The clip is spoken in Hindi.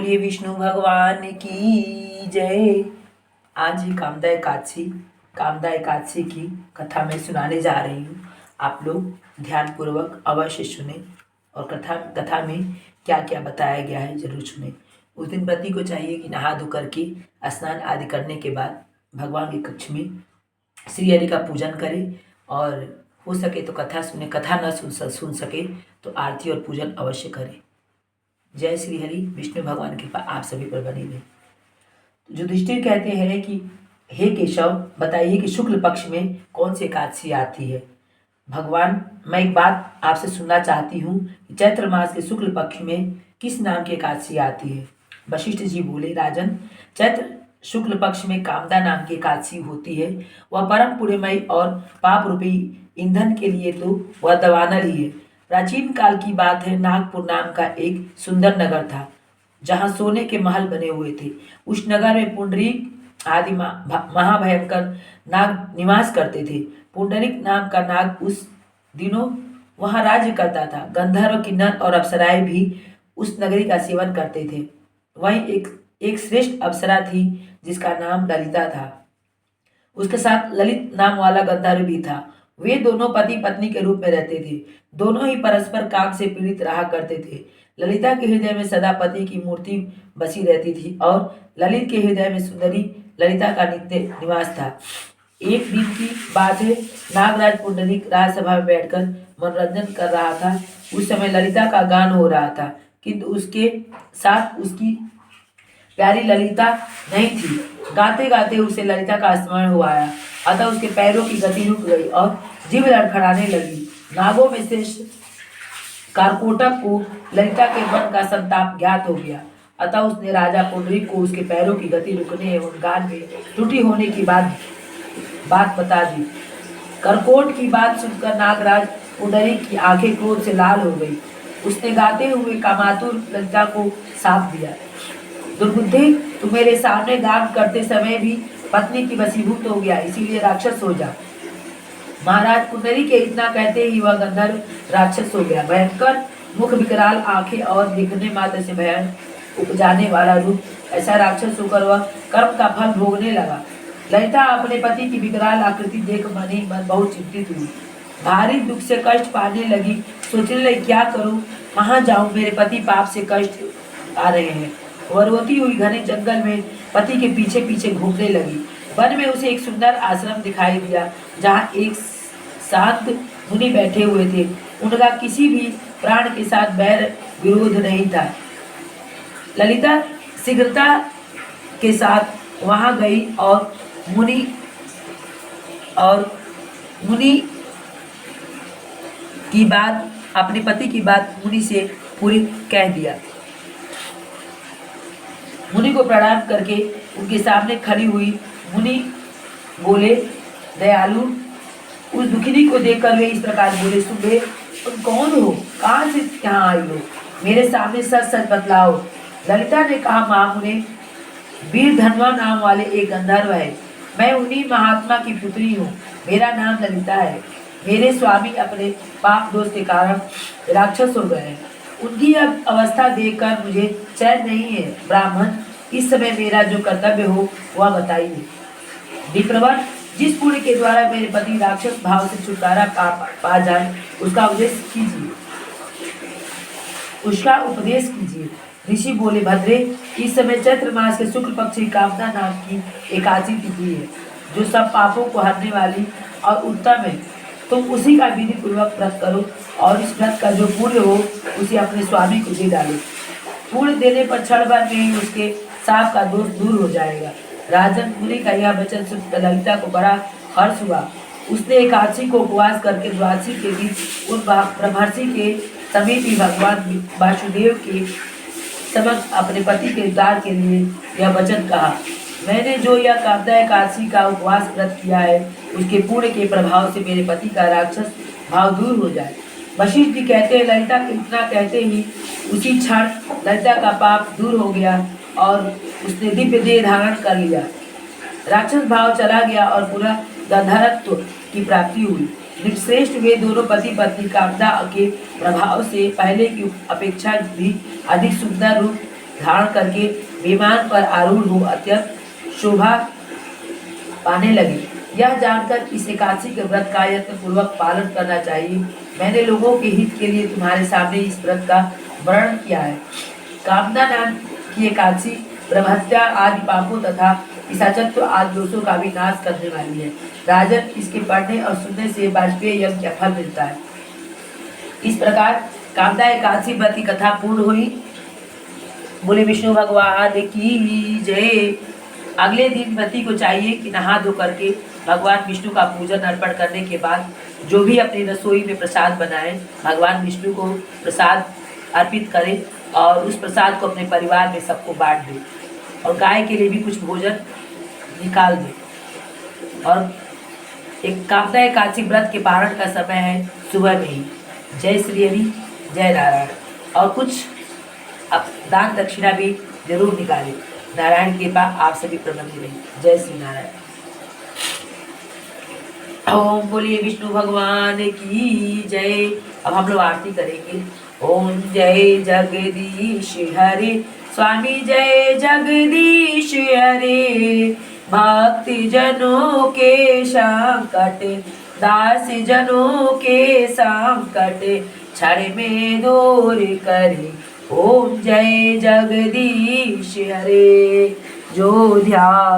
बोलिए विष्णु भगवान की जय। आज ही कामदा एकादशी की कथा मैं सुनाने जा रही हूँ। आप लोग ध्यान पूर्वक अवश्य सुने और कथा में क्या क्या बताया गया है जरूर सुने। उस दिन पति को चाहिए कि नहा धो करके स्नान आदि करने के बाद भगवान के कक्ष में श्री हरि का पूजन करे और हो सके तो कथा सुने, कथा न सुन सके तो आरती और पूजन अवश्य करे। जय श्री हरि। विष्णु भगवान की कृपा आप सभी पर बनी रहे। तो युधिष्ठिर कहते हैं कि हे केशव, बताइए कि शुक्ल पक्ष में कौन सी एकादशी आती है। भगवान, मैं एक बात आपसे सुनना चाहती हूँ कि चैत्र मास के शुक्ल पक्ष में किस नाम की एकादशी आती है। वशिष्ठ जी बोले, राजन, चैत्र शुक्ल पक्ष में कामदा नाम की एकादशी होती है। वह परम पुण्यमयी और पाप रूपी ईंधन के लिए तो वह दवानल ही है। प्राचीन काल की बात है, नागपुर नाम का एक सुंदर नगर था जहाँ सोने के महल बने हुए थे। उस नगर में पुंडरीक आदि महाभयंकर नाग निवास करते थे। पुंडरीक नाम का नाग उस दिनों वहाँ राज्य करता था। गंधर्व, किन्नर और अप्सराएं भी उस नगरी का सेवन करते थे। वहीं एक श्रेष्ठ अप्सरा थी जिसका नाम ललिता था। उसके साथ ललित नाम वाला गंधर्व भी था। वे दोनों पति पत्नी के रूप में रहते थे। दोनों ही परस्पर काम से पीड़ित रहा करते थे। ललिता के हृदय में सदा पति की मूर्ति बसी रहती थी और ललित के हृदय में सुंदरी ललिता का नित्य निवास था। एक दिन की बात है, नागराज पुंडरीक राजसभा में बैठकर मनोरंजन कर रहा था। उस समय ललिता का गान हो रहा था, किंतु उसके साथ उसकी प्यारी ललिता नहीं थी। गाते गाते उसे ललिता का स्मरण हुआ आया, अतः उसके पैरों की गति रुक गई और जीभ लड़खड़ाने लगी। नागों में से कारकोटक को ललिता के मन का संताप ज्ञात हो गया, अतः उसने राजा पुंडरीक को उसके पैरों की गति रुकने एवं गान में त्रुटि होने की बात बता दी। करकोट की बात सुनकर नागराज पुंडरीक की आंखें क्रोध से लाल हो गई। उसने गाते हुए कामातुर ललिता को साप दिया, दुर्बुद्धे, तू मेरे सामने गान करते समय भी पत्नी की वशीभूत हो गया, इसीलिए राक्षस हो जा। महाराज पुंडरीक के इतना कहते ही वह गंधर्व राक्षस हो गया। भयंकर मुख, विकराल आंखें और दिखने मात्र से भयन उपजाने वाला रूप, ऐसा राक्षस होकर वह कर्म का फल भोगने लगा। ललिता अपने पति की विकराल आकृति देख मन ही मन बहुत चिंतित हुई। भारी दुख से कष्ट पाने लगी। सोचने लगी, क्या करूं, कहाँ जाऊं, मेरे पति पाप से कष्ट आ रहे हैं। वह रोती हुई घने जंगल में पति के पीछे पीछे घूमने लगी। वन में उसे एक सुंदर आश्रम दिखाई दिया जहाँ एक शांत मुनि बैठे हुए थे। उनका किसी भी प्राण के साथ बैर विरोध नहीं था। ललिता शीघ्रता के साथ वहां गई और मुनि की बात, अपने पति की बात मुनि से पूरी कह दिया। मुनि को प्रणाम करके उनके सामने खड़ी हुई मुनि बोले, दयालु, उस दुखिनी को देखकर वे इस प्रकार बोले, सुबह तुम कौन हो, कहाँ से यहाँ आई हो, मेरे सामने सच सच बतलाओ। ललिता ने कहा, माँ मुने, वीर धनवा नाम वाले एक गंधर्व है। मैं उन्हीं महात्मा की पुत्री हूँ। मेरा नाम ललिता है। मेरे स्वामी अपने पाप दोष के कारण राक्षस हो गए हैं। उनकी अब अवस्था देखकर मुझे चैन नहीं है। ब्राह्मण, इस समय मेरा जो कर्तव्य हो वह बताइए। विप्रवर, जिस पुण्य के द्वारा मेरे पति राक्षस भाव से छुटकारा पा जाए उसका उपदेश कीजिए। ऋषि बोले, भद्रे, इस समय चैत्र मास के शुक्ल पक्ष की कामदा नाम की एकादशी तिथि है, जो सब पापों को हरने वाली और उत्तम है। तुम उसी का विधि पूर्वक व्रत करो और इस व्रत का जो पुण्य हो उसे अपने स्वामी को दे डालो। पुण्य देने पर क्षण भर में ही उसके साप का दोष दूर हो जाएगा। राजन, मुनि का यह वचन सुनकर ललिता को बड़ा हर्ष हुआ। उसने एकादशी को उपवास करके द्वादशी के दिन उन ब्रह्मर्षि के समीप ही भगवान वासुदेव के समक्ष अपने पति के उद्धार के लिए यह वचन कहा, मैंने जो यह कामदा एकादशी का उपवास व्रत किया है उसके पुण्य के प्रभाव से मेरे पति का राक्षस भाव दूर हो जाए। वशिष्ठ जी कहते हैं, ललिता के इतना कहते ही उसी क्षण ललिता का पाप दूर हो गया और उसने दिव्य देह धारण कर लिया। राक्षस भाव चला गया और पुनः गंधर्वत्व की प्राप्ति हुई। निश्रेष्ठ वे दोनों पति पत्नी कामदा के प्रभाव से पहले की अपेक्षा भी अधिक सुंदर रूप धारण करके विमान पर आरूढ़ हो अत्यंत शोभा पाने लगे। यह जानकर इस एकादशी के व्रत का यत्न पूर्वक पालन करना चाहिए। मैंने लोगों के हित के लिए तुम्हारे सामने इस व्रत का वर्णन किया है। कामना नाम की एकादशी ब्रह्महत्या आदि पापों तथा पिशाचत्व आदि दोषों का भी नाश करने वाली है। राजन, इसके पढ़ने और सुनने से वाजपेयी यज्ञ का फल मिलता है। इस प्रकार कामदा एकादशी व्रत की कथा पूर्ण हुई। बोले विष्णु भगवान की जय। अगले दिन व्रती को चाहिए कि नहा धो करके भगवान विष्णु का पूजन अर्पण करने के बाद जो भी अपनी रसोई में प्रसाद बनाए भगवान विष्णु को प्रसाद अर्पित करे और उस प्रसाद को अपने परिवार में सबको बांट दे और गाय के लिए भी कुछ भोजन निकाल दे। और एक कामदा एकादशी व्रत के पारण का समय है सुबह में ही। जय श्री हरि, जय नारायण। और कुछ अब दान दक्षिणा भी जरूर निकालें। नारायण की कृपा आप सभी पर बनी रही। जय श्री नारायण। ओम बोलिए विष्णु भगवान की जय। अब हम लोग आरती करेंगे। ओम जय जगदीश हरे स्वामी, जय जगदीश हरे। भक्ति जनों के संकट, दास जनों के संकट क्षण में दूर करे। ओम जय जगदीश हरे। जो ध्यान